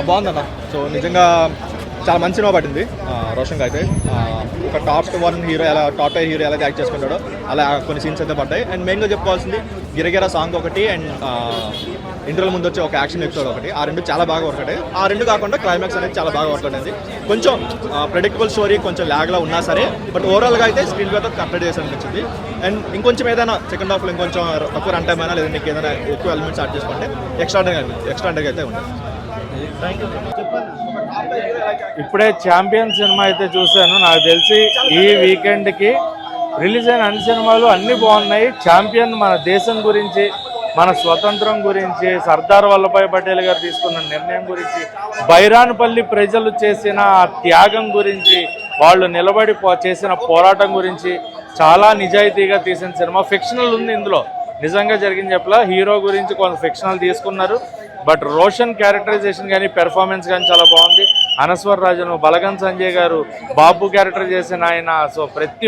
బాగుందన్న. సో నిజంగా చాలా మంచి సినిమా పట్టింది రోషన్ అయితే. ఒక టాప్ 1 హీరో ఎలా టాప్ 5 హీరో ఎలా యాక్ట్ చేసుకుంటాడో అలా కొన్ని సీన్స్ అయితే పడ్డాయి. అండ్ మెయిన్గా చెప్పుకోవాల్సింది గిరగిర సాంగ్ ఒకటి అండ్ ఇంటర్వల్ ముందు వచ్చే ఒక యాక్షన్ ఎపిసోడ్ ఒకటి. ఆ రెండు చాలా బాగా వర్క్ అయ్యాయి. ఆ రెండు కాకుండా క్లైమాక్స్ అనేది చాలా బాగా వర్క్ అయింది. కొంచెం ప్రెడిక్టబుల్ స్టోరీ కొంచెం ల్యాగ్లా ఉన్నా సరే బట్ ఓవరాల్గా అయితే స్క్రీన్ ప్లేతో కంప్లీట్ చేసి అనిపించింది. అండ్ ఇంకొంచెం ఏదైనా సెకండ్ హాఫ్లో ఇంకొంచెం తక్కువ రన్ టైం అయినా లేదంటే ఇంకేదైనా ఎక్కువ ఎలిమెంట్స్ యాడ్ చేసుకుంటే ఎక్స్ట్రాండర్గా అయితే ఉంటుంది. ఇప్పుడే ఛాంపియన్ సినిమా అయితే చూశాను. నాకు తెలిసి ఈ వీకెండ్కి రిలీజ్ అయిన అన్ని సినిమాలు అన్నీ బాగున్నాయి. ఛాంపియన్ మన దేశం గురించి, మన స్వతంత్రం గురించి, సర్దార్ వల్లభాయ్ పటేల్ గారు తీసుకున్న నిర్ణయం గురించి, బైరాన్పల్లి ప్రజలు చేసిన త్యాగం గురించి, వాళ్ళు నిలబడి చేసిన పోరాటం గురించి చాలా నిజాయితీగా తీసిన సినిమా. ఫిక్షనల్ ఉంది ఇందులో, నిజంగా జరిగింది చెప్పలా. హీరో గురించి కొంత ఫిక్షనల్ తీసుకున్నారు. బట్ రోషన్ క్యారెక్టరైజేషన్ కానీ పెర్ఫార్మెన్స్ కానీ చాలా బాగుంది. అనస్వర్ రాజను, బలగన్ సంజయ్ గారు, బాబు క్యారెక్టర్ చేసిన ఆయన, సో ప్రతి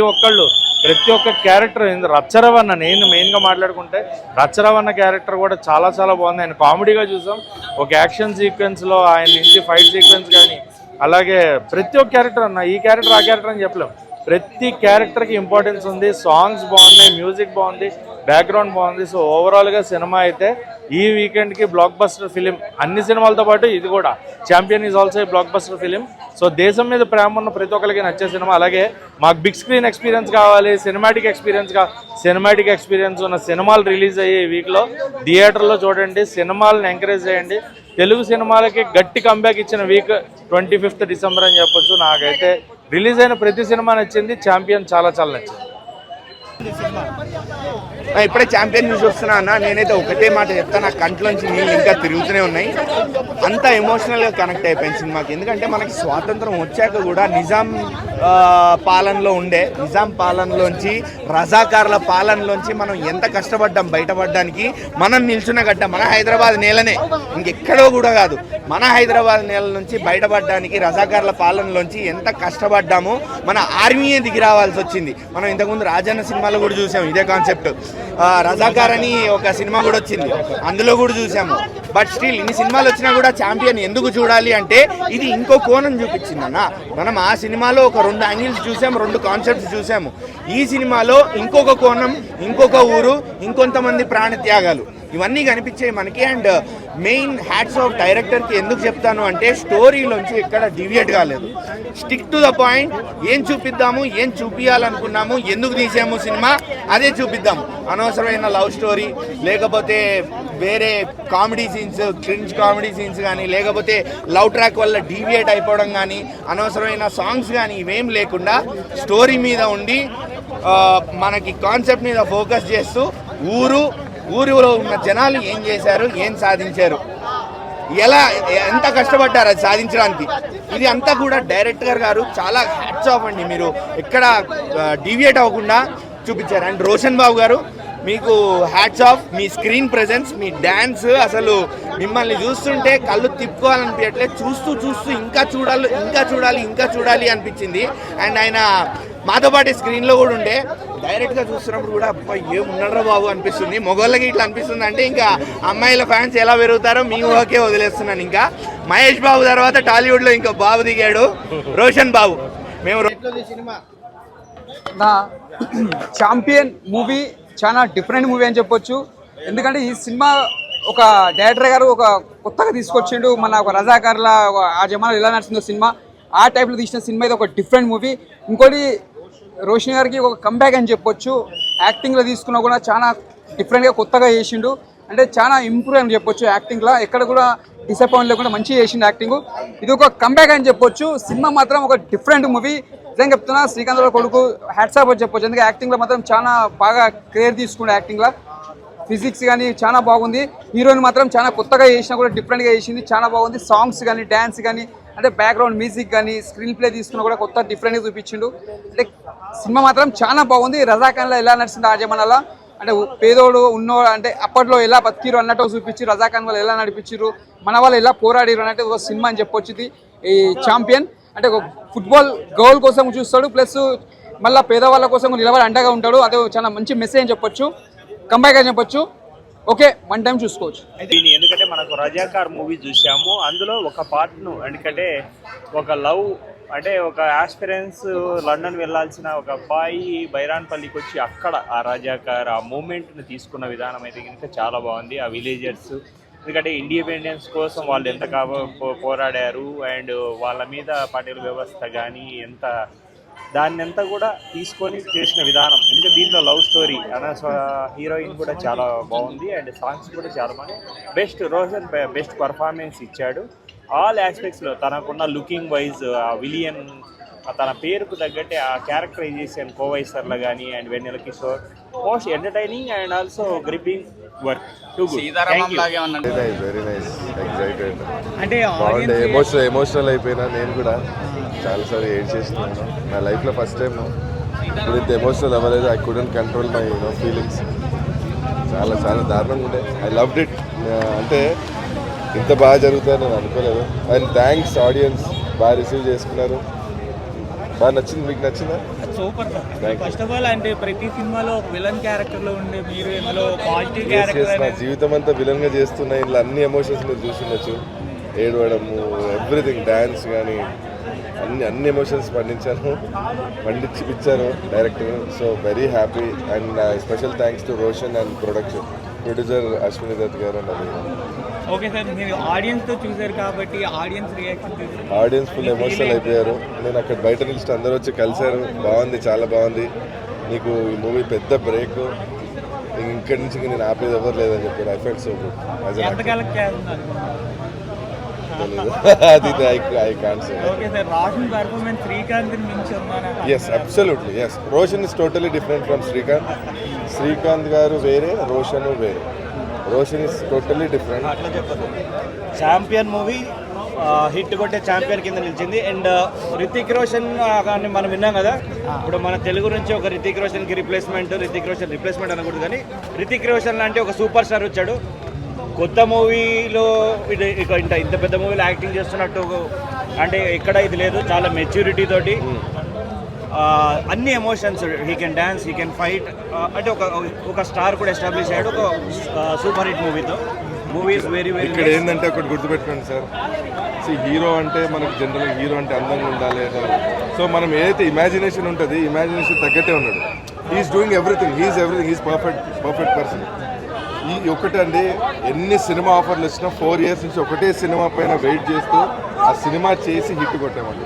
ఒక్క క్యారెక్టర్. రచ్చరవన్న, నేను మెయిన్గా మాట్లాడుకుంటే రచ్చరవన్న క్యారెక్టర్ కూడా చాలా చాలా బాగుంది. ఆయన కామెడీగా చూసాం. ఒక యాక్షన్ సీక్వెన్స్లో ఆయన నుంచి ఫైట్ సీక్వెన్స్ కానీ, అలాగే ప్రతి ఒక్క క్యారెక్టర్ అన్న, ఈ క్యారెక్టర్ ఆ క్యారెక్టర్ అని చెప్పలేం, ప్రతి క్యారెక్టర్కి ఇంపార్టెన్స్ ఉంది. సాంగ్స్ బాగున్నాయి, మ్యూజిక్ బాగుంది, బ్యాక్గ్రౌండ్ బాగుంది. సో ఓవరాల్గా సినిమా అయితే ఈ వీకెండ్కి బ్లాక్ బస్టర్ ఫిలిం. అన్ని సినిమాలతో పాటు ఇది కూడా champion is also block buster film. So దేశం మీద ప్రేమ ఉన్న ప్రతి ఒక్కరికి నచ్చే సినిమా. అలాగే మాకు బిగ్ స్క్రీన్ ఎక్స్పీరియన్స్ కావాలి, సినిమాటిక్ ఎక్స్పీరియన్స్ ఉన్న సినిమాలు రిలీజ్ అయ్యే ఈ వీక్లో థియేటర్లో చూడండి, సినిమాలను ఎంకరేజ్ చేయండి. తెలుగు సినిమాలకి గట్టి కంబ్యాక్ ఇచ్చిన వీక్ 25th డిసెంబర్ అని చెప్పొచ్చు. నాకైతే రిలీజ్ అయిన ప్రతి సినిమా నచ్చింది. ఛాంపియన్ చాలా చాలా నచ్చింది. ఇప్పుడే ఛాంపియన్ న్యూస్ వస్తున్నా అన్న, నేనైతే ఒకటే మాట చెప్తాను, నా కంట్లోంచి నీళ్ళు ఇంకా తిరుగుతూనే ఉన్నాయి. అంత ఎమోషనల్గా కనెక్ట్ అయిపోయింది సినిమాకి. ఎందుకంటే మనకి స్వాతంత్రం వచ్చాక కూడా నిజాం పాలనలో ఉండే, నిజాం పాలనలోంచి, రజాకార్ల పాలనలోంచి మనం ఎంత కష్టపడ్డాం బయటపడడానికి. మనం నిల్చున్న గడ్డ మన హైదరాబాద్ నేలనే, ఇంకెక్కడో కూడా కాదు, మన హైదరాబాద్ నేల నుంచి బయటపడడానికి రజాకార్ల పాలనలోంచి ఎంత కష్టపడ్డామో మన ఆర్మీయే దిగి రావాల్సి వచ్చింది. మనం ఇంతకుముందు రాజన్న సినిమాలో కూడా చూసాం ఇదే కాన్సెప్ట్. రజాకార్ అని ఒక సినిమా కూడా వచ్చింది, అందులో కూడా చూసాము. బట్ స్టిల్ ఇన్ని సినిమాలు వచ్చినా కూడా ఛాంపియన్ ఎందుకు చూడాలి అంటే ఇది ఇంకో కోణం చూపించింది అన్న. మనం ఆ సినిమాలో ఒక 2 యాంగిల్స్ చూసాము, 2 కాన్సెప్ట్స్ చూసాము. ఈ సినిమాలో ఇంకొక కోణం, ఇంకొక ఊరు, ఇంకొంతమంది ప్రాణత్యాగాలు, ఇవన్నీ కనిపించాయి మనకి. అండ్ మెయిన్ హ్యాట్స్ ఆఫ్ డైరెక్టర్కి ఎందుకు చెప్తాను అంటే స్టోరీలోంచి ఎక్కడ డివియేట్ కాలేదు, స్టిక్ టు ద పాయింట్. ఏం చూపిద్దాము, ఏం చూపించాలనుకున్నాము, ఎందుకు తీసాము సినిమా అదే చూపిద్దాము. అనవసరమైన లవ్ స్టోరీ, లేకపోతే వేరే comedy scenes, cringe comedy scenes కానీ, లేకపోతే లవ్ ట్రాక్ వల్ల డీవియేట్ అయిపోవడం కానీ, అనవసరమైన సాంగ్స్ కానీ ఇవేం లేకుండా స్టోరీ మీద ఉండి మనకి కాన్సెప్ట్ మీద ఫోకస్ చేస్తూ ఊరిలో ఉన్న జనాలు ఏం చేశారు, ఏం సాధించారు, ఎంత కష్టపడ్డారు అది సాధించడానికి, ఇది అంతా కూడా డైరెక్టర్ గారు చాలా హ్యాట్స్ ఆఫ్ అండి. మీరు ఎక్కడ డీవియేట్ అవ్వకుండా చూపించారు. అండ్ రోషన్ బాబు గారు మీకు హ్యాట్స్ ఆఫ్. మీ స్క్రీన్ ప్రెజెన్స్, మీ డ్యాన్స్, అసలు మిమ్మల్ని చూస్తుంటే కళ్ళు తిప్పుకోవాలనిపించట్లేదు. చూస్తూ ఇంకా చూడాలి అనిపించింది. అండ్ ఆయన మాతో పాటు స్క్రీన్లో కూడా ఉండే, డైరెక్ట్గా చూస్తున్నప్పుడు కూడా అబ్బా ఏమున్నారా బాబు అనిపిస్తుంది. మగవాళ్ళకి ఇట్లా అనిపిస్తుంది అంటే ఇంకా అమ్మాయిల ఫ్యాన్స్ ఎలా పెరుగుతారో మీ ఊహకే వదిలేస్తున్నాను. ఇంకా మహేష్ బాబు తర్వాత టాలీవుడ్లో ఇంకా బాబు దిగాడు, రోషన్ బాబు. మేము నా ఛాంపియన్ మూవీ చాలా డిఫరెంట్ మూవీ అని చెప్పొచ్చు. ఎందుకంటే ఈ సినిమా ఒక డైరెక్టర్ గారు ఒక కొత్తగా తీసుకొచ్చిండు. మన ఒక రజాకార్ల ఆ జమానాలో ఎలా నడిచిందో సినిమా, ఆ టైప్లో తీసిన సినిమా. ఇది ఒక డిఫరెంట్ మూవీ. ఇంకోటి రోషన్ గారికి ఒక కంబ్యాక్ అని చెప్పొచ్చు. యాక్టింగ్లో తీసుకున్నా కూడా చాలా డిఫరెంట్గా కొత్తగా చేసిండు. అంటే చాలా ఇంప్రూవ్ అని చెప్పొచ్చు యాక్టింగ్లో. ఎక్కడ కూడా డిసప్పాయింట్ లేకుండా మంచిగా చేసిండు యాక్టింగ్. ఇది ఒక కంబ్యాక్ అని చెప్పొచ్చు. సినిమా మాత్రం ఒక డిఫరెంట్ మూవీ. నిజంగా చెప్తున్నా, శ్రీకాంత్ కొడుకు హ్యాట్సాప్ అని చెప్పొచ్చు. ఎందుకంటే యాక్టింగ్లో మాత్రం చాలా బాగా కేర్ తీసుకుండే. యాక్టింగ్లో ఫిజిక్స్ కానీ చాలా బాగుంది. హీరోయిన్ మాత్రం చాలా కొత్తగా చేసినా కూడా డిఫరెంట్గా చేసింది, చాలా బాగుంది. సాంగ్స్ కానీ, డ్యాన్స్ కానీ, అంటే బ్యాక్గ్రౌండ్ మ్యూజిక్ కానీ, స్క్రీన్ ప్లే తీసుకున్నా కూడా కొత్త డిఫరెంట్గా చూపించిండు. అంటే సినిమా మాత్రం చాలా బాగుంది. రజాకాన్లో ఎలా నడిచింది ఆ జమానాలో, అంటే పేదోడు ఉన్నోడు అంటే అప్పట్లో ఎలా బతికిరు అన్నట్టు చూపించి, రజాకాన్ వాళ్ళు ఎలా నడిపించారు, మన వాళ్ళు ఎలా పోరాడిరు అన్నట్టు ఒక సినిమా అని చెప్పొచ్చింది ఈ ఛాంపియన్. అంటే ఒక ఫుట్బాల్ గోల్ కోసం చూస్తాడు, ప్లస్ మళ్ళీ పేదవాళ్ళ కోసం నిలబడి అండగా ఉంటాడు. అదే చాలా మంచి మెసేజ్ అని చెప్పొచ్చు, కంబ్యాక్ అని చెప్పొచ్చు. ఓకే వన్ టైం చూసుకోవచ్చు. దీని ఎందుకంటే మనకు రజాకార్ మూవీ చూసాము, అందులో ఒక పార్ట్ను ఎందుకంటే ఒక లవ్ అంటే ఒక ఆస్పిరెన్స్ లండన్ వెళ్ళాల్సిన ఒక అబ్బాయి బైరాన్పల్లికి వచ్చి అక్కడ ఆ రజాకార్ ఆ మూమెంట్ని తీసుకున్న విధానం అయితే కనుక చాలా బాగుంది. ఆ విలేజర్స్ ఎందుకంటే ఇండిపెండెన్స్ కోసం వాళ్ళు ఎంత పోరాడారు అండ్ వాళ్ళ మీద పటేల్ వ్యవస్థ కానీ ఎంత దాన్ని అంతా కూడా తీసుకొని చేసిన విధానం. ఎందుకంటే దీంట్లో లవ్ స్టోరీ హీరోయిన్ కూడా చాలా బాగుంది అండ్ సాంగ్స్ కూడా చాలా బాగుంది. రోషన్ బెస్ట్ పర్ఫార్మెన్స్ ఇచ్చాడు ఆల్ ఆస్పెక్ట్స్లో. తనకున్న లుకింగ్ వైజ్ ఆ విలియన్ తన పేరుకు తగ్గట్టే ఆ క్యారెక్టరైజేషన్ కోవైసర్లో కానీ and Vennela Kishore most entertaining and also gripping work. Very nice, excited అంటే బాగుండే. ఎమోషనల్ అయిపోయినా నేను కూడా చాలాసార్లు ఏడ్ చేస్తున్నాను నా లైఫ్లో ఫస్ట్ టైం. ఇప్పుడు ఇంత ఎమోషనల్ అవ్వలేదు. I couldn't control my feelings. చాలా చాలా దారుణంగా ఉండే. I loved it. అంటే ఇంత బాగా జరుగుతుందని నేను అనుకోలేదు. అండ్ థ్యాంక్స్ ఆడియన్స్, బాగా రిసీవ్ చేసుకున్నారు. బాగా నచ్చింది. మీకు నచ్చిందా? Super sir. First of all అంటే ప్రతి సినిమాలో ఒక విలన్ క్యారెక్టర్ లో ఉండే మీరు ఇందులో పాజిటివ్ క్యారెక్టర్. నా జీవితం అంతా విలన్ గా చేస్తున్నా. ఇందులో అన్ని ఎమోషన్స్ మీరు చూస్తుండొచ్చు. ఏడవడము, ఎవ్రీథింగ్, డ్యాన్స్ కానీ అన్ని ఎమోషన్స్ పండించిపించారు director. So very happy and special thanks to Roshan and producer Ashwini Dutt garu and అది. ఓకే సార్, మీరు ఆడియన్స్ తో చూసారు కాబట్టి audience reaction audience full emotional అయిపోయారు. నేను అక్కడ బయట నిలిచి అందరూ వచ్చి కలిశారు. బాగుంది, చాలా బాగుంది. నీకు ఈ మూవీ పెద్ద బ్రేక్. ఇక్కడి నుంచి నేను ఆపేది ఎవరు లేదని చెప్పారు. I felt so good. ఎంత కలెక్ట్ చేస్తున్నారు? అది I can't say. Okay sir, Roshan performance Srikanth మించి ఉందా? Yes, absolutely yes. Roshan is totally different from Srikanth. Srikanth garu వేరే, రోషన్ వేరే. Roshan is totally different. అట్లా చెప్పదు. ఛాంపియన్ మూవీ హిట్ కొట్టే ఛాంపియన్ కింద నిలిచింది. అండ్ రితిక్ రోషన్ కానీ మనం విన్నాం కదా, ఇప్పుడు మన తెలుగు నుంచి ఒక రితిక్ రోషన్కి రిప్లేస్మెంట్ అనకూడదు కానీ రితిక్ రోషన్ లాంటి ఒక సూపర్ స్టార్ వచ్చాడు. కొత్త మూవీలో ఇంత పెద్ద మూవీలో యాక్టింగ్ చేస్తున్నట్టు అంటే ఎక్కడ ఇది లేదు. చాలా మెచ్యూరిటీ తోటి అన్ని emotions, he can dance, he can fight. అంటే ఒక స్టార్ కూడా ఎస్టాబ్లిష్ అయ్యాడు ఒక సూపర్ హిట్ మూవీతో. Movie is very very. ఇక్కడ ఏంటంటే ఒకటి గుర్తుపెట్టుకోండి సార్, హీరో అంటే మనకు జనరల్గా హీరో అంటే అందంగా ఉండాలి. సో మనం ఏదైతే ఇమాజినేషన్ ఉంటుంది, ఇమాజినేషన్ తగ్గట్టే ఉన్నాడు. He's doing everything, he's perfect person. ఈ ఒకటండి, ఎన్ని సినిమా ఆఫర్లు వచ్చినా 4 years నుంచి ఒకటే సినిమా పైన వెయిట్ చేస్తూ ఆ సినిమా చేసి హిట్ కొట్టామండి.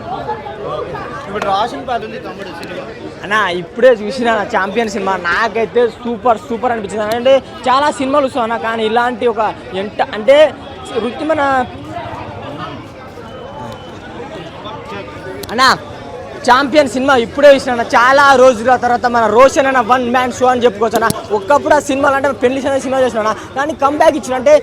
ఇప్పుడు రోషన్ పాత్ర తమ్ముడు సినిమా అన్న ఇప్పుడే చూసిన ఛాంపియన్ సినిమా నాకైతే సూపర్ అనిపించింది. అంటే చాలా సినిమాలు చూసాను కానీ ఇలాంటి ఒక అంటే వృత్తిమైన అన్నా ఛాంపియన్ సినిమా ఇప్పుడే చూసిన. చాలా రోజుల తర్వాత మన రోషన్ అన్న వన్ మ్యాన్ షో అని చెప్పుకోవచ్చు అన్న. ఒకప్పుడు ఆ సినిమాలు అంటే పెళ్లి సినిమా చేసిన కానీ కంబ్యాక్ ఇచ్చిన అంటే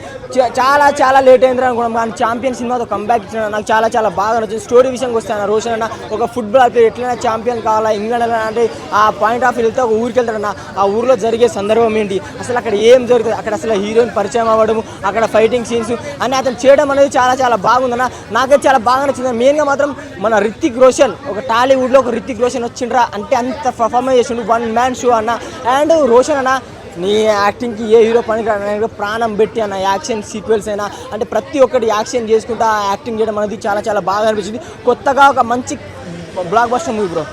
చాలా లేట్ అయింది అనుకున్నాం కానీ ఛాంపియన్ సినిమాతో కంబ్యాక్ ఇచ్చిన నాకు చాలా బాగా నచ్చింది. స్టోరీ విషయంకి వస్తాను, రోషన్ అన్న ఒక ఫుట్బాల్ ప్లేయర్ ఎట్లయినా ఛాంపియన్ కావాలా ఇంగ్లాండ్ అంటే ఆ పాయింట్ ఆఫ్ వెళ్తే ఒక ఊరికి వెళ్తాడన్న. ఆ ఊరిలో జరిగే సందర్భం ఏంటి, అసలు అక్కడ ఏం జరుగుతుంది, అక్కడ అసలు హీరోయిన్ పరిచయం అవ్వడము, అక్కడ ఫైటింగ్ సీన్స్ అని అతను చేయడం అనేది చాలా బాగుందన్న. నాకైతే చాలా బాగా నచ్చింది. మెయిన్గా మాత్రం మన రితిక్ రోషన్ ఒక టాలీవుడ్లో ఒక రితిక్ రోషన్ వచ్చిండ్రా అంటే అంత పర్ఫార్మెన్స్ చేసిండు. వన్ మ్యాన్ షో అన్న. అండ్ రోషన్ అన్న నీ యాక్టింగ్కి ఏ హీరో పనికి ప్రాణం పెట్టి అన్న. యాక్షన్ సీక్వెన్స్ అయినా అంటే ప్రతి ఒక్కటి యాక్షన్ చేసుకుంటూ యాక్టింగ్ చేయడం అనేది చాలా బాగా అనిపించింది. కొత్తగా ఒక మంచి బ్లాక్ బస్టర్ మూవీ బ్రో.